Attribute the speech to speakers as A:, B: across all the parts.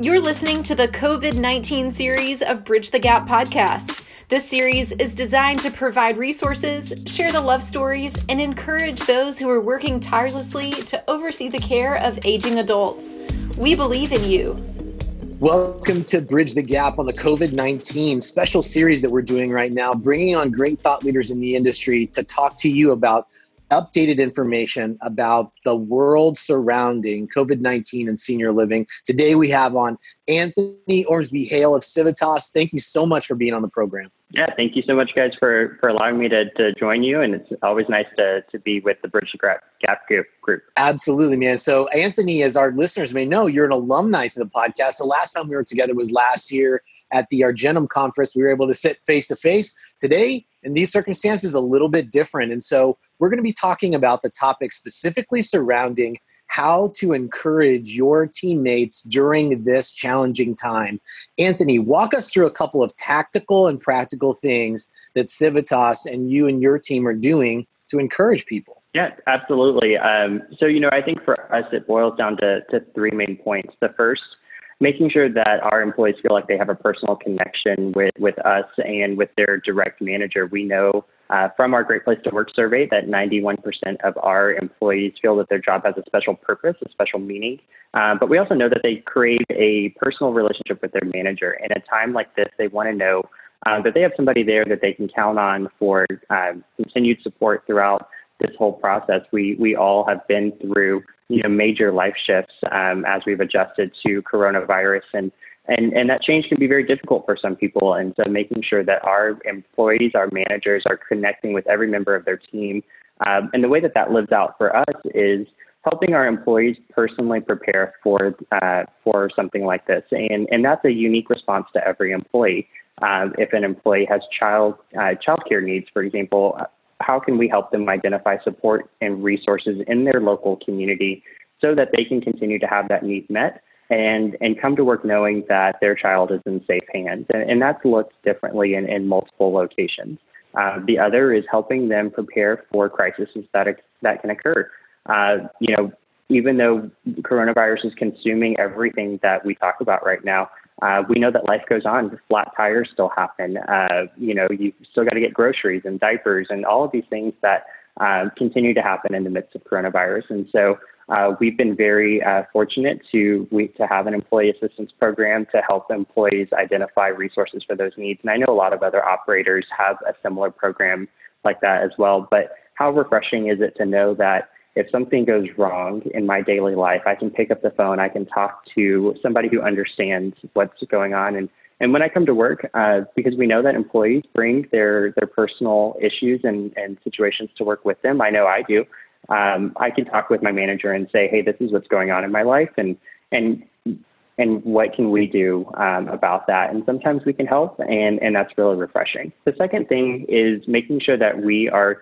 A: You're listening to the COVID-19 series of Bridge the Gap podcast. This series is designed to provide resources, share the love stories, and encourage those who are working tirelessly to oversee the care of aging adults. We believe in you.
B: Welcome to Bridge the Gap on the COVID-19 special series that we're doing right now, bringing on great thought leaders in the industry to talk to you about updated information about the world surrounding COVID-19 and senior living. Today we have on Anthony Ormsbee-Hale of Civitas. Thank you so much for being on the program.
C: Yeah, thank you so much, guys, for allowing me to join you. And it's always nice to be with the Bridge the Gap group.
B: Absolutely, man. So Anthony, as our listeners may know, you're an alumni to the podcast. The last time we were together was last year at the Argentum conference. We were able to sit face to face. Today, in these circumstances, a little bit different. And so we're going to be talking about the topic specifically surrounding how to encourage your teammates during this challenging time. Anthony, walk us through a couple of tactical and practical things that Civitas and you and your team are doing to encourage people.
C: Yeah, absolutely. So, I think for us, it boils down to three main points. The first, making sure that our employees feel like they have a personal connection with us and with their direct manager. We know from our Great Place to Work survey that 91% of our employees feel that their job has a special purpose, a special meaning. But we also know that they crave a personal relationship with their manager. In a time like this, they want to know that they have somebody there that they can count on for continued support throughout this whole process. We all have been through major life shifts as we've adjusted to coronavirus, and that change can be very difficult for some people. And so making sure that our employees, our managers are connecting with every member of their team. And the way that lives out for us is helping our employees personally prepare for something like this. And that's a unique response to every employee. If an employee has childcare needs, for example, how can we help them identify support and resources in their local community so that they can continue to have that need met and come to work knowing that their child is in safe hands? And that's looked differently in multiple locations. The other is helping them prepare for crises that can occur. Even though coronavirus is consuming everything that we talk about right now, we know that life goes on. Flat tires still happen. You still got to get groceries and diapers and all of these things that continue to happen in the midst of coronavirus. And so we've been very fortunate to have an employee assistance program to help employees identify resources for those needs. And I know a lot of other operators have a similar program like that as well. But how refreshing is it to know that if something goes wrong in my daily life, I can pick up the phone, I can talk to somebody who understands what's going on. And when I come to work, because we know that employees bring their personal issues and situations to work with them, I know I do, I can talk with my manager and say, hey, this is what's going on in my life, and what can we do about that? And sometimes we can help, and that's really refreshing. The second thing is making sure that we are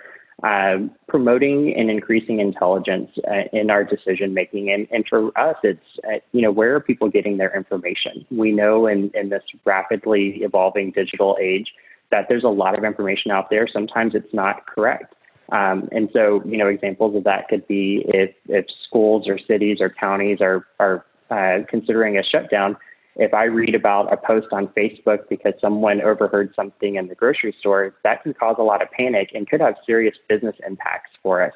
C: promoting and increasing intelligence in our decision making. And for us, it's, where are people getting their information? We know in this rapidly evolving digital age that there's a lot of information out there. Sometimes it's not correct. And so, examples of that could be if schools or cities or counties are considering a shutdown. If I read about a post on Facebook because someone overheard something in the grocery store, that can cause a lot of panic and could have serious business impacts for us.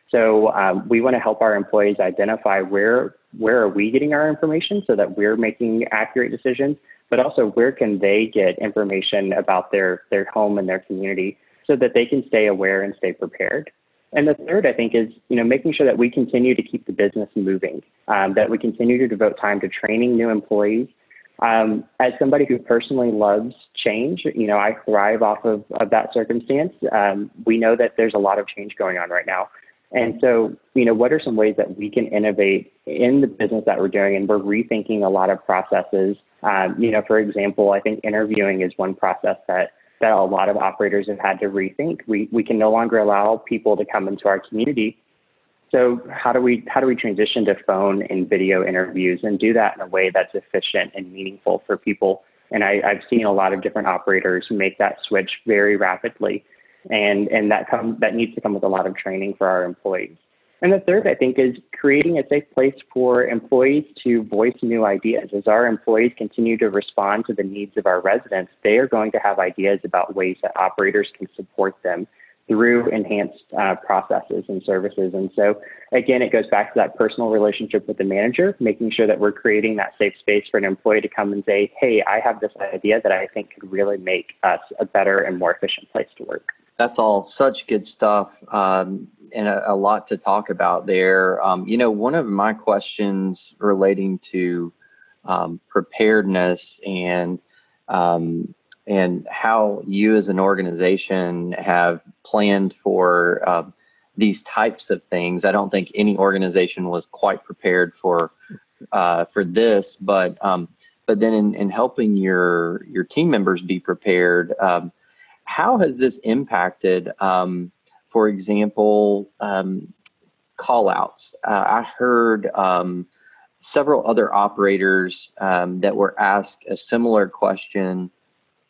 C: So we want to help our employees identify where are we getting our information so that we're making accurate decisions, but also where can they get information about their home and their community so that they can stay aware and stay prepared. And the third, I think, is making sure that we continue to keep the business moving, that we continue to devote time to training new employees. As somebody who personally loves change, I thrive off of that circumstance. We know that there's a lot of change going on right now. And so, what are some ways that we can innovate in the business that we're doing? And we're rethinking a lot of processes. For example, I think interviewing is one process that a lot of operators have had to rethink. We can no longer allow people to come into our community. So how do we transition to phone and video interviews and do that in a way that's efficient and meaningful for people? And I've seen a lot of different operators make that switch very rapidly, and that needs to come with a lot of training for our employees. And the third, I think, is creating a safe place for employees to voice new ideas. As our employees continue to respond to the needs of our residents, they are going to have ideas about ways that operators can support them through enhanced processes and services. And so, again, it goes back to that personal relationship with the manager, making sure that we're creating that safe space for an employee to come and say, hey, I have this idea that I think could really make us a better and more efficient place to work.
D: That's all such good stuff, and a lot to talk about there. One of my questions relating to preparedness and how you as an organization have planned for these types of things. I don't think any organization was quite prepared for this, but then in helping your team members be prepared, how has this impacted, for example, callouts? I heard several other operators that were asked a similar question.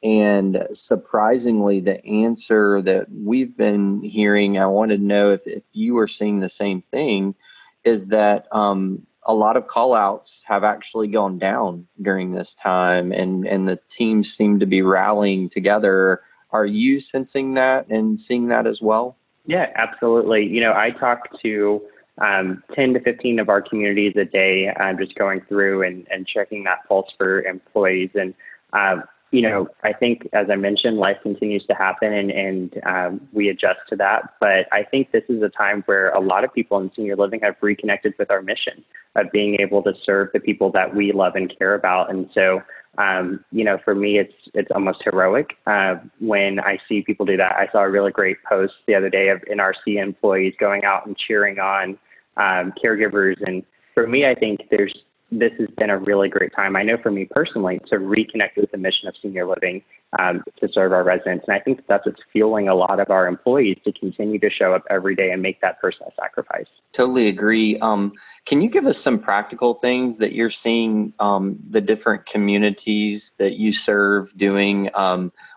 D: And surprisingly, the answer that we've been hearing, I wanted to know if you were seeing the same thing, is that a lot of callouts have actually gone down during this time, and the teams seem to be rallying together. Are you sensing that and seeing that as well?
C: Yeah, absolutely. I talk to 10 to 15 of our communities a day, just going through and checking that pulse for employees. And I think, as I mentioned, life continues to happen and we adjust to that. But I think this is a time where a lot of people in senior living have reconnected with our mission of being able to serve the people that we love and care about. And so, for me, it's almost heroic when I see people do that. I saw a really great post the other day of NRC employees going out and cheering on caregivers. And for me, I think this has been a really great time. I know for me personally to reconnect with the mission of senior living to serve our residents. And I think that's what's fueling a lot of our employees to continue to show up every day and make that personal sacrifice.
D: Totally agree. Can you give us some practical things that you're seeing the different communities that you serve doing?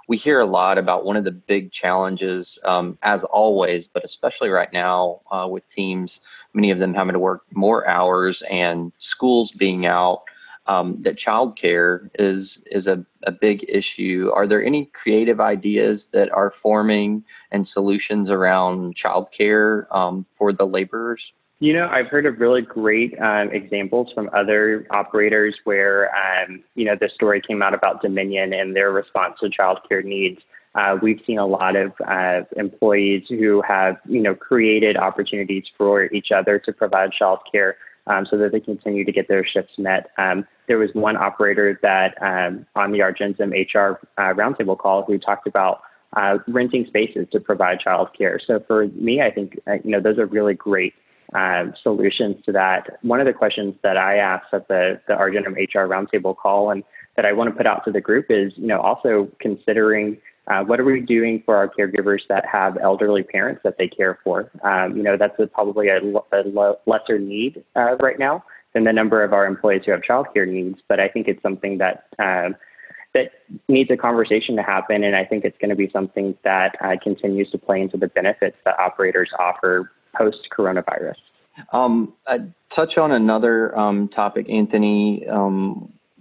D: We hear a lot about one of the big challenges, as always, but especially right now with teams, many of them having to work more hours and schools being out, that childcare is a big issue. Are there any creative ideas that are forming and solutions around childcare for the laborers?
C: I've heard of really great examples from other operators where, the story came out about Dominion and their response to childcare needs. We've seen a lot of employees who have, created opportunities for each other to provide childcare so that they continue to get their shifts met. There was one operator that on the Argentum HR roundtable call who talked about renting spaces to provide childcare. So for me, I think, those are really great solutions to that. One of the questions that I asked at the Argentum HR roundtable call and that I want to put out to the group is, also considering what are we doing for our caregivers that have elderly parents that they care for? That's probably a lesser need right now than the number of our employees who have childcare needs. But I think it's something that needs a conversation to happen. And I think it's going to be something that continues to play into the benefits that operators offer post-coronavirus.
D: Touch on another topic, Anthony.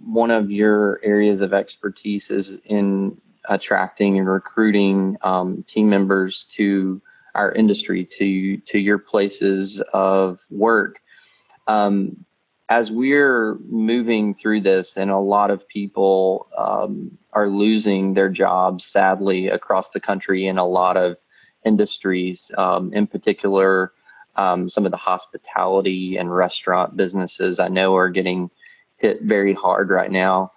D: One of your areas of expertise is in attracting and recruiting team members to our industry, to your places of work. As we're moving through this, and a lot of people are losing their jobs, sadly, across the country in a lot of industries, in particular, some of the hospitality and restaurant businesses I know are getting hit very hard right now.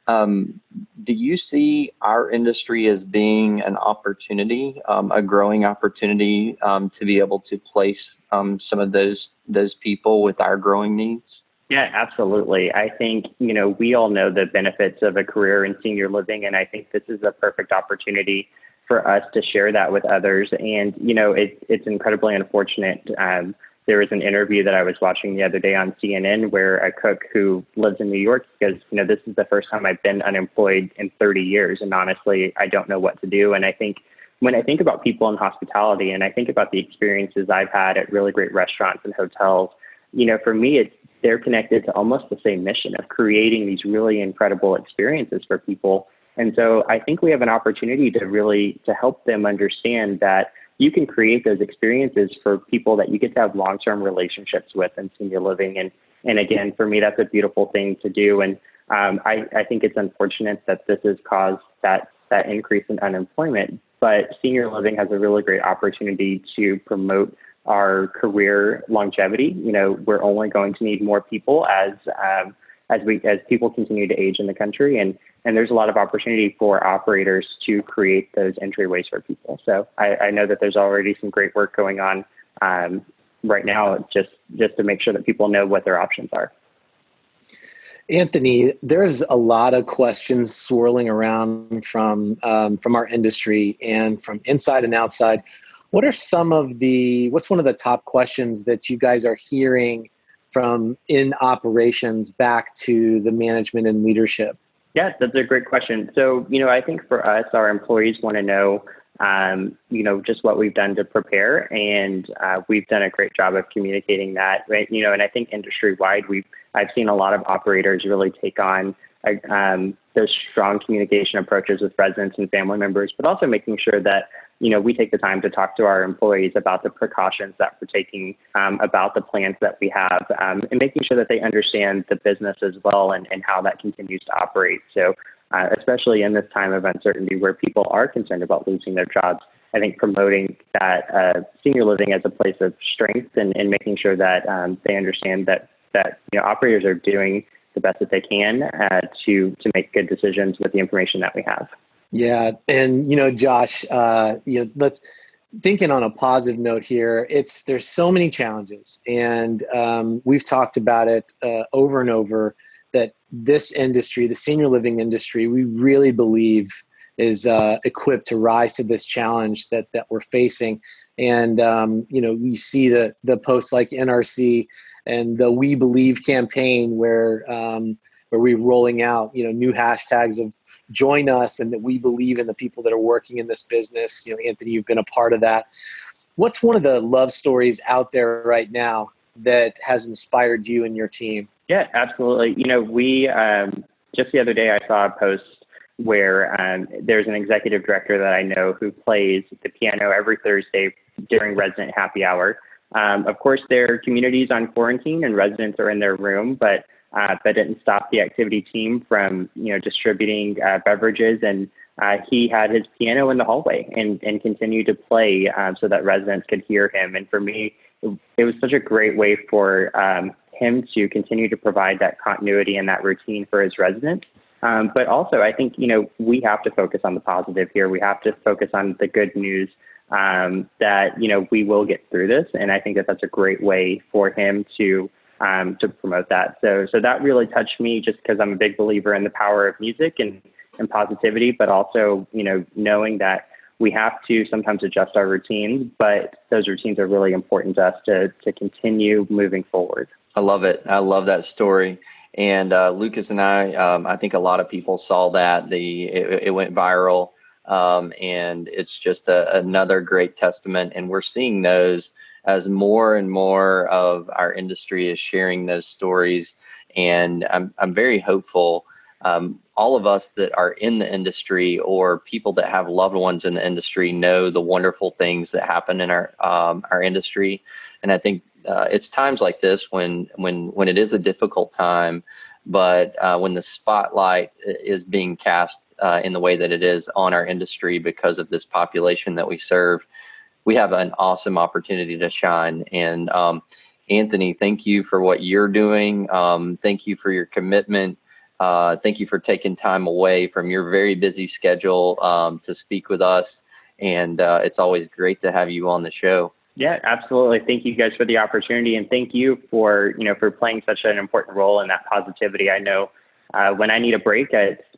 D: Do you see our industry as being an opportunity, a growing opportunity to be able to place some of those people with our growing needs?
C: Yeah, absolutely. I think, we all know the benefits of a career in senior living, and I think this is a perfect opportunity for us to share that with others. And, it's incredibly unfortunate. There was an interview that I was watching the other day on CNN where a cook who lives in New York goes, this is the first time I've been unemployed in 30 years. And honestly, I don't know what to do. And I think when I think about people in hospitality and I think about the experiences I've had at really great restaurants and hotels, for me, they're connected to almost the same mission of creating these really incredible experiences for people. And so I think we have an opportunity to help them understand that you can create those experiences for people that you get to have long-term relationships with in senior living. And again, for me, that's a beautiful thing to do. And I think it's unfortunate that this has caused that increase in unemployment, but senior living has a really great opportunity to promote our career longevity. We're only going to need more people as people continue to age in the country, and there's a lot of opportunity for operators to create those entryways for people. So I know that there's already some great work going on right now, just to make sure that people know what their options are.
B: Anthony, there's a lot of questions swirling around from our industry and from inside and outside. What's one of the top questions that you guys are hearing from in operations back to the management and leadership?
C: Yeah, that's a great question. So, I think for us, our employees want to know, just what we've done to prepare, and we've done a great job of communicating that, right? And I think industry-wide, I've seen a lot of operators really take on those strong communication approaches with residents and family members, but also making sure that, we take the time to talk to our employees about the precautions that we're taking, about the plans that we have, and making sure that they understand the business as well and how that continues to operate. So especially in this time of uncertainty where people are concerned about losing their jobs, I think promoting that senior living as a place of strength and making sure that they understand that operators are doing the best that they can to make good decisions with the information that we have.
B: Yeah. And, Josh, let's thinking on a positive note here, there's so many challenges, and we've talked about it over and over, that this industry, the senior living industry, we really believe is equipped to rise to this challenge that we're facing. And, we see the posts like NRC and the We Believe campaign where we're rolling out, new hashtags of join us and that we believe in the people that are working in this business. Anthony, you've been a part of that. What's one of the love stories out there right now that has inspired you and your team?
C: Yeah, absolutely. We just the other day I saw a post where there's an executive director that I know who plays the piano every Thursday during resident happy hour. Of course, their community is on quarantine and residents are in their room, but that didn't stop the activity team from distributing beverages, and he had his piano in the hallway and continued to play so that residents could hear him. And for me, it was such a great way for him to continue to provide that continuity and that routine for his residents. But also, I think, we have to focus on the positive here. We have to focus on the good news that, we will get through this. And I think that that's a great way for him to promote that. So that really touched me, just because I'm a big believer in the power of music and positivity, but also, knowing that we have to sometimes adjust our routines, but those routines are really important to us to continue moving forward.
D: I love it. I love that story. And Lucas and I think a lot of people saw that. It went viral, and it's just another great testament. And we're seeing those as more and more of our industry is sharing those stories. And I'm very hopeful. All of us that are in the industry or people that have loved ones in the industry know the wonderful things that happen in our industry. And I think it's times like this when it is a difficult time, but when the spotlight is being cast in the way that it is on our industry because of this population that we serve, we have an awesome opportunity to shine. And Anthony, thank you for what you're doing. Thank you for your commitment. Thank you for taking time away from your very busy schedule to speak with us. And it's always great to have you on the show.
C: Yeah, absolutely. Thank you guys for the opportunity, and thank you for playing such an important role in that positivity. I know when I need a break,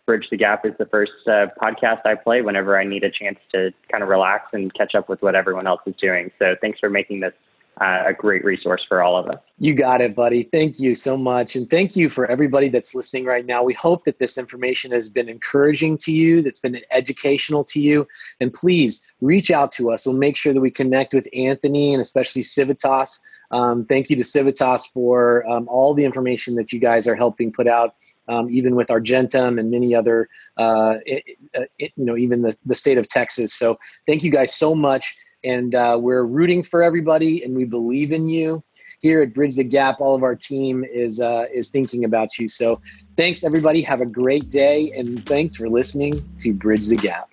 C: Bridge the Gap is the first podcast I play whenever I need a chance to kind of relax and catch up with what everyone else is doing. So thanks for making this a great resource for all of us.
B: You got it, buddy. Thank you so much. And thank you for everybody that's listening right now. We hope that this information has been encouraging to you, that's been educational to you. And please reach out to us. We'll make sure that we connect with Anthony and especially Civitas. Thank you to Civitas for all the information that you guys are helping put out, even with Argentum and many other, even the state of Texas. So thank you guys so much. And we're rooting for everybody, and we believe in you. Here at Bridge the Gap, all of our team is thinking about you. So thanks, everybody. Have a great day, and thanks for listening to Bridge the Gap.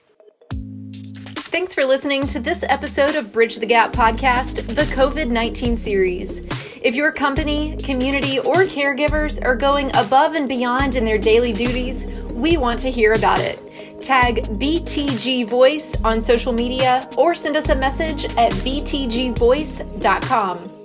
A: Thanks for listening to this episode of Bridge the Gap podcast, the COVID-19 series. If your company, community, or caregivers are going above and beyond in their daily duties, we want to hear about it. Tag BTG Voice on social media or send us a message at btgvoice.com.